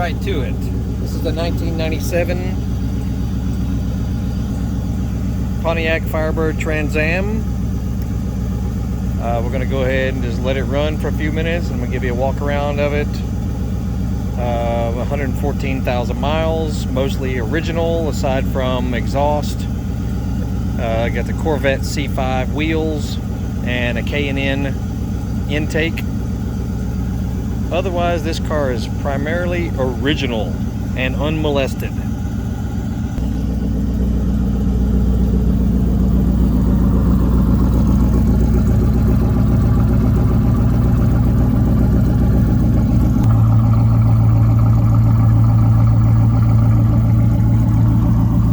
right to it. This is the 1997 Pontiac Firebird Trans-Am. We're going to go ahead and just let it run for a few minutes, and I'm going to give you a walk around of it. 114,000 miles, mostly original aside from exhaust. Got the Corvette C5 wheels and a K&N intake. Otherwise, this car is primarily original and unmolested.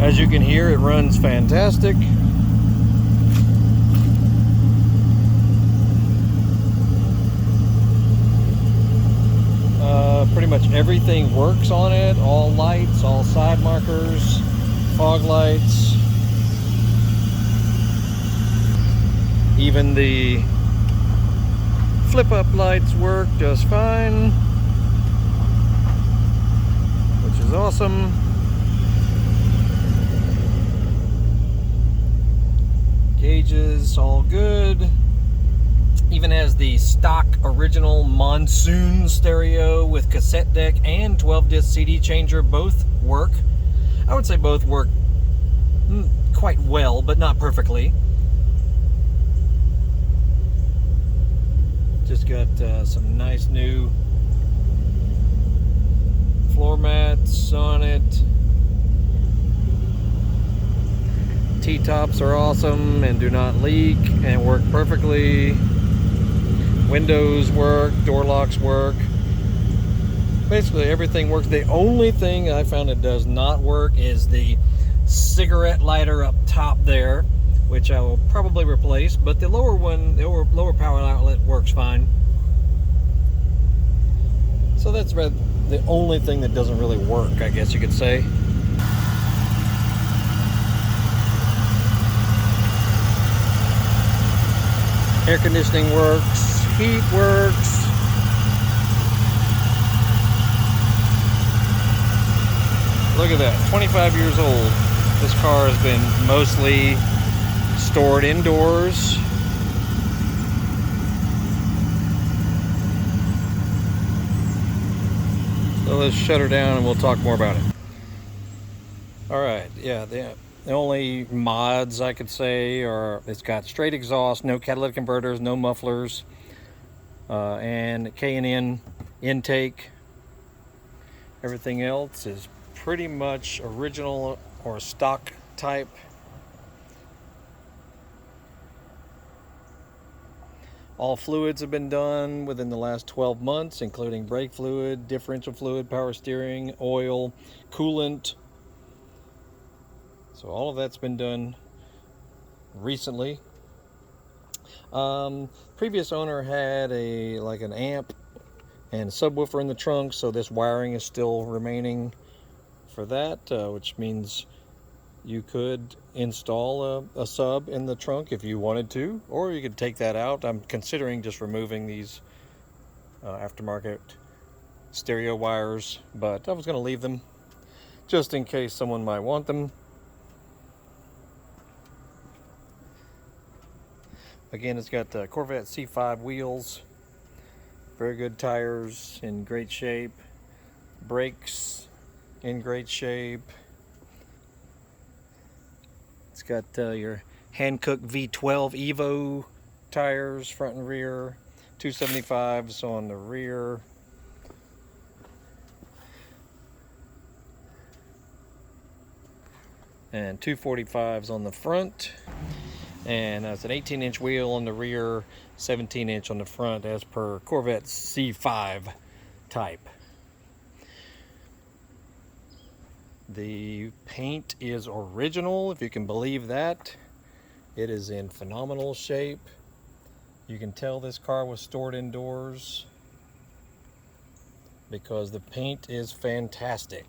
As you can hear, it runs fantastic. Pretty much everything works on it. All lights, all side markers, fog lights. Even the flip-up lights work just fine, which is awesome. Gauges, all good. Even has the stock original Monsoon stereo with cassette deck and 12-disc CD changer. Both work. I would say both work quite well, but not perfectly. Just got some nice new floor mats on it. T-tops are awesome and do not leak and work perfectly. Windows work, door locks work. Basically everything works. The only thing I found that does not work is the cigarette lighter up top there, which I will probably replace, but the lower one, the lower power outlet works fine. So that's the only thing that doesn't really work, I guess you could say. Air conditioning works, heat works. Look at that, 25 years old. This car has been mostly stored indoors. So let's shut her down and we'll talk more about it. All right, yeah, the only mods I could say are it's got straight exhaust, no catalytic converters, no mufflers, and K&N intake. Everything else is pretty much original or stock type. All fluids have been done within the last 12 months, including brake fluid, differential fluid, power steering, oil, coolant. So all of that's been done recently. Previous owner had an amp and subwoofer in the trunk, so this wiring is still remaining for that, which means you could install a sub in the trunk if you wanted to, or you could take that out. I'm considering just removing these aftermarket stereo wires, but I was going to leave them just in case someone might want them. Again, it's got Corvette C5 wheels, very good tires, in great shape, brakes in great shape. It's got your hand-cooked V12 Evo tires, front and rear, 275s on the rear. And 245s on the front. And that's an 18-inch wheel on the rear, 17-inch on the front, as per Corvette C5 type. The paint is original, if you can believe that. It is in phenomenal shape. You can tell this car was stored indoors because the paint is fantastic.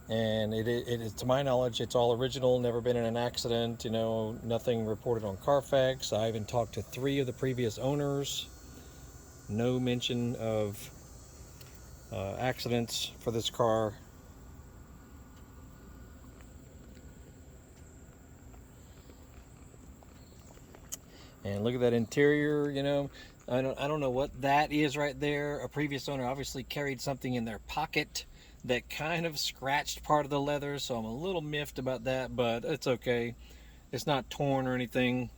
And it is, to my knowledge, it's all original, never been in an accident, you know, nothing reported on Carfax. I even talked to 3 of the previous owners. No mention of accidents for this car. And look at that interior, you know. I don't know what that is right there. A previous owner obviously carried something in their pocket that kind of scratched part of the leather, so I'm a little miffed about that, but it's okay. It's not torn or anything.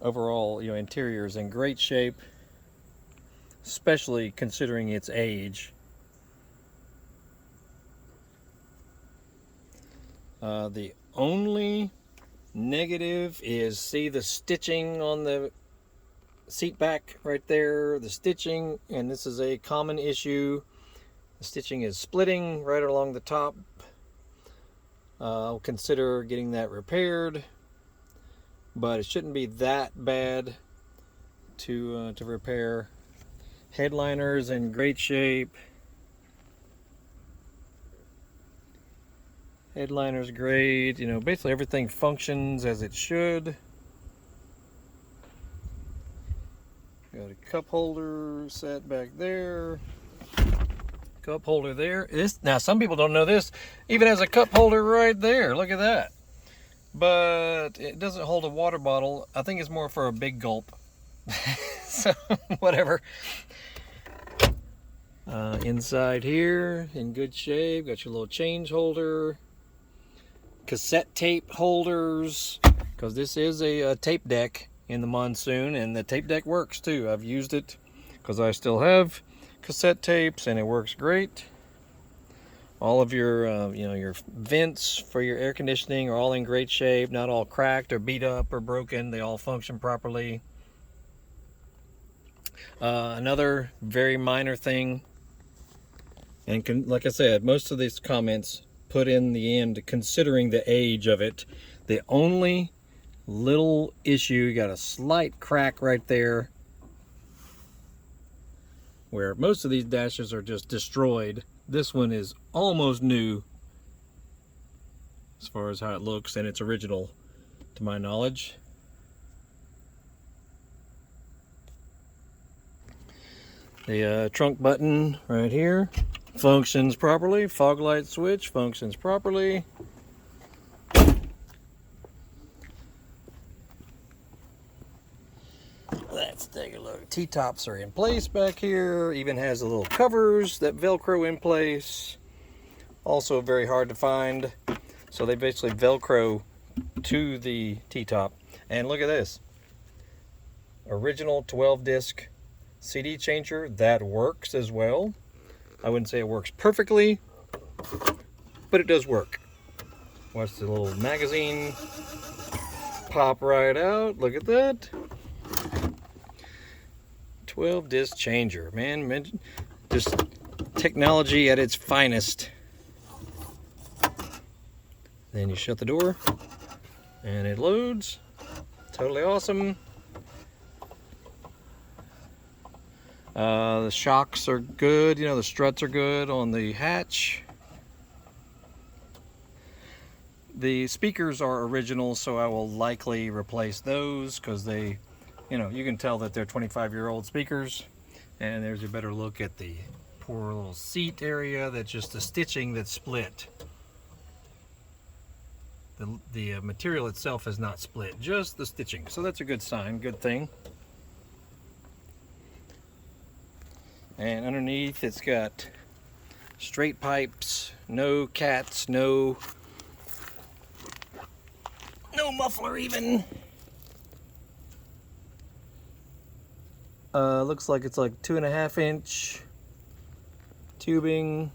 Overall, you know, interior is in great shape, especially considering its age. The only negative is, see the stitching on the seat back right there, the stitching, and this is a common issue. The stitching is splitting right along the top. I'll consider getting that repaired, but it shouldn't be that bad to repair. Headliner's in great shape. Headliner's great. You know, basically everything functions as it should. Got a cup holder set back there. Cup holder there. Now some people don't know this even has a cup holder right there. Look at that. But it doesn't hold a water bottle. I think it's more for a big gulp. So whatever. Inside here in good shape. Got your little change holder. Cassette tape holders, because this is a tape deck in the Monsoon, and the tape deck works too. I've used it because I still have cassette tapes and it works great. All of your you know, your vents for your air conditioning are all in great shape, not all cracked or beat up or broken. They all function properly. Another very minor thing, and like I said, most of these comments put in the end considering the age of it. The only little issue, you got a slight crack right there where most of these dashes are just destroyed. This one is almost new as far as how it looks, and it's original to my knowledge. The trunk button right here functions properly. Fog light switch functions properly. Let's take a look. T-tops are in place back here. Even has the little covers that Velcro in place. Also very hard to find. So they basically Velcro to the T-top. And look at this. Original 12-disc CD changer. That works as well. I wouldn't say it works perfectly, but it does work. Watch the little magazine pop right out. Look at that. 12-disc changer, man. Just technology at its finest. Then you shut the door and it loads. Totally awesome. The shocks are good, you know, the struts are good on the hatch. The speakers are original, so I will likely replace those because they, you know, you can tell that they're 25-year-old speakers. And there's a better look at the poor little seat area. That's just the stitching that's split. The material itself is not split, just the stitching. So that's a good sign, good thing. And underneath it's got straight pipes, no cats, no muffler even. Looks like it's like 2.5-inch tubing.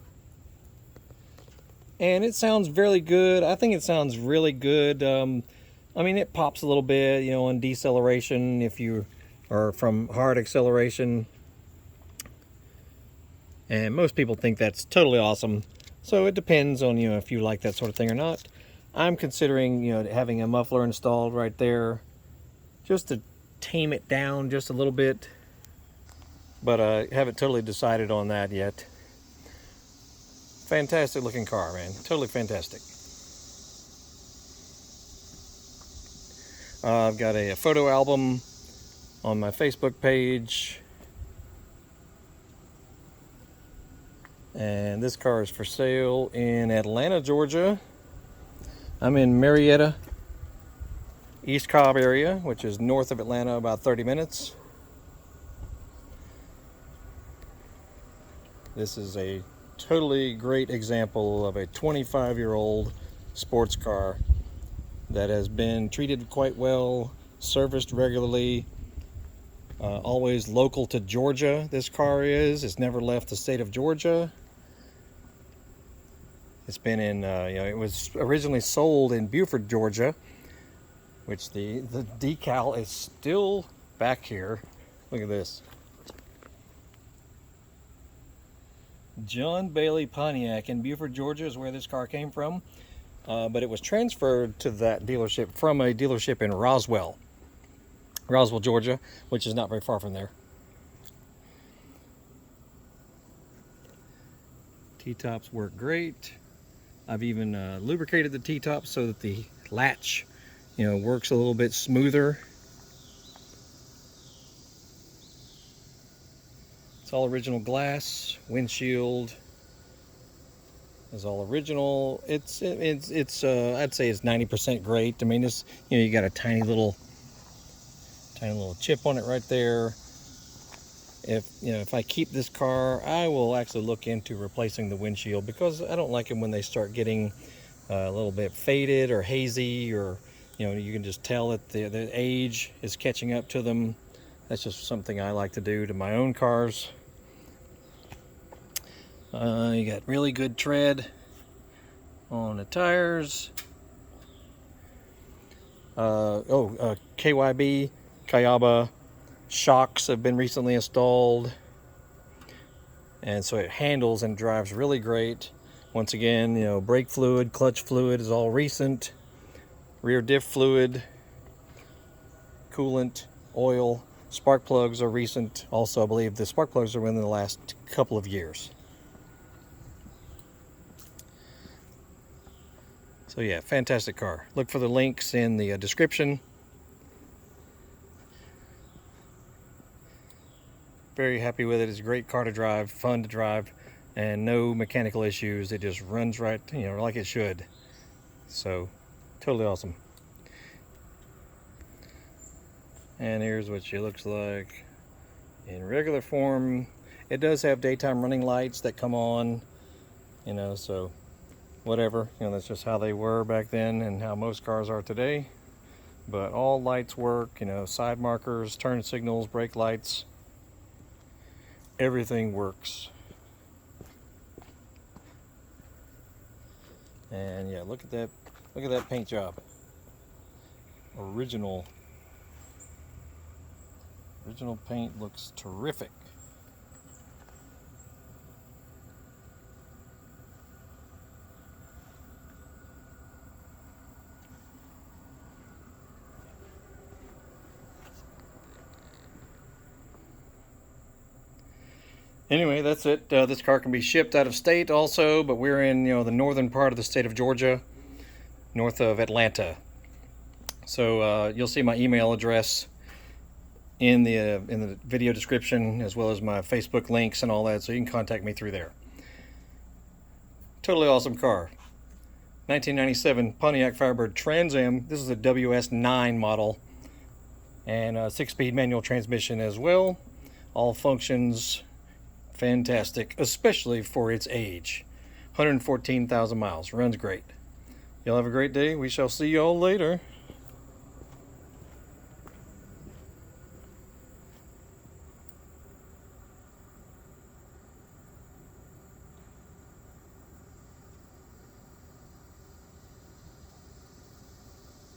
And it sounds really good. I think it sounds really good. I mean, it pops a little bit, you know, on deceleration if you are from hard acceleration. And most people think that's totally awesome. So it depends on, you know, if you like that sort of thing or not. I'm considering, you know, having a muffler installed right there just to tame it down just a little bit. But I haven't totally decided on that yet. Fantastic looking car, man. Totally fantastic. I've got a photo album on my Facebook page. And this car is for sale in Atlanta, Georgia. I'm in Marietta, East Cobb area, which is north of Atlanta, about 30 minutes. This is a totally great example of a 25-year-old sports car that has been treated quite well, serviced regularly, always local to Georgia. This car is. It's never left the state of Georgia. It's been in, it was originally sold in Beaufort, Georgia, which the decal is still back here. Look at this. John Bailey Pontiac in Beaufort, Georgia is where this car came from. But it was transferred to that dealership from a dealership in Roswell, Georgia, which is not very far from there. T-tops work great. I've even lubricated the T-tops so that the latch, works a little bit smoother. It's all original glass. Windshield is all original. It's I'd say it's 90% great. I mean, this, you got a tiny little chip on it right there. If I keep this car, I will actually look into replacing the windshield, because I don't like them when they start getting a little bit faded or hazy, or you can just tell that the age is catching up to them. That's just something I like to do to my own cars. You got really good tread on the tires. KYB, Kayaba shocks have been recently installed, and so it handles and drives really great. Once again, brake fluid, clutch fluid is all recent. Rear diff fluid, coolant, oil, spark plugs are recent. Also, I believe the spark plugs are within the last couple of years. So yeah, fantastic car. Look for the links in the description. Very happy with it. It's a great car to drive, fun to drive, and no mechanical issues. It just runs right, like it should. So, totally awesome. And here's what she looks like in regular form. It does have daytime running lights that come on, so whatever. That's just how they were back then and how most cars are today. But all lights work, side markers, turn signals, brake lights. Everything works. And yeah, look at that paint job. Original paint looks terrific. Anyway, that's it. This car can be shipped out of state also, but we're in the northern part of the state of Georgia, north of Atlanta. So you'll see my email address in the video description, as well as my Facebook links and all that, so you can contact me through there. Totally awesome car. 1997 Pontiac Firebird Trans-Am. This is a WS9 model, and a 6-speed manual transmission as well. All functions fantastic, especially for its age. 114,000 miles. Runs great. Y'all have a great day. We shall see y'all later.